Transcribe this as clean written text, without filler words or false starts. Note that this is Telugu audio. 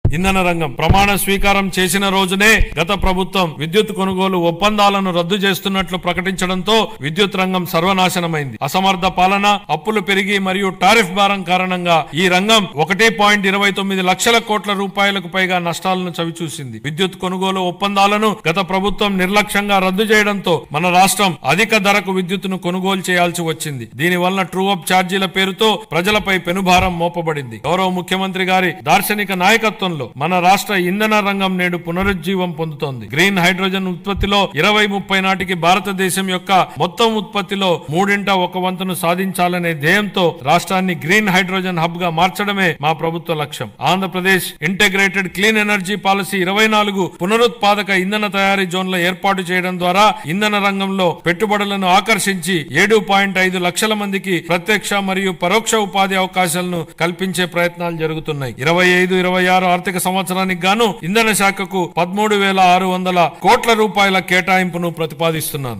ఇంధన రంగం ప్రమాణ స్వీకారం చేసిన రోజునే గత ప్రభుత్వం విద్యుత్ కొనుగోలు ఒప్పందాలను రద్దు చేస్తున్నట్లు ప్రకటించడంతో విద్యుత్ రంగం సర్వనాశనమైంది. అసమర్థ పాలన, అప్పులు పెరిగి మరియు టారిఫ్ భారం కారణంగా ఈ రంగం 1.29 లక్షల కోట్ల రూపాయలకు పైగా నష్టాలను చవిచూసింది. విద్యుత్ కొనుగోలు ఒప్పందాలను గత ప్రభుత్వం నిర్లక్ష్యంగా రద్దు చేయడంతో మన రాష్ట్రం అధిక ధరకు విద్యుత్తును కొనుగోలు చేయాల్సి వచ్చింది. దీనివల్ల ట్రూ అప్ ఛార్జీల పేరుతో ప్రజలపై పెనుభారం మోపబడింది. గౌరవ ముఖ్యమంత్రి గారి దార్శనిక నాయకత్వంలో మన రాష్ట్ర ఇంధన రంగం నేడు పునరుజ్జీవం పొందుతోంది. గ్రీన్ హైడ్రోజన్ ఉత్పత్తిలో 2030 నాటికి భారతదేశం యొక్క మొత్తం ఉత్పత్తిలో 1/3 సాధించాలనే ధ్యేయంతో రాష్ట్రాన్ని గ్రీన్ హైడ్రోజన్ హబ్ గా మార్చడమే మా ప్రభుత్వ లక్ష్యం. Andhra Pradesh integrated clean energy policy 24 పునరుత్పాదక ఇంధన తయారీ జోన్ల ఏర్పాటు చేయడం ద్వారా ఇంధన రంగంలో పెట్టుబడులను ఆకర్షించి 7.5 లక్షల మందికి ప్రత్యక్ష మరియు పరోక్ష ఉపాధి అవకాశాలను కల్పించే ప్రయత్నాలు జరుగుతున్నాయి. 25-26 ఆర్థిక సంవత్సరానికి గాను ఇంధన శాఖకు 13,600 కోట్ల రూపాయల కేటాయింపును ప్రతిపాదిస్తున్నాను.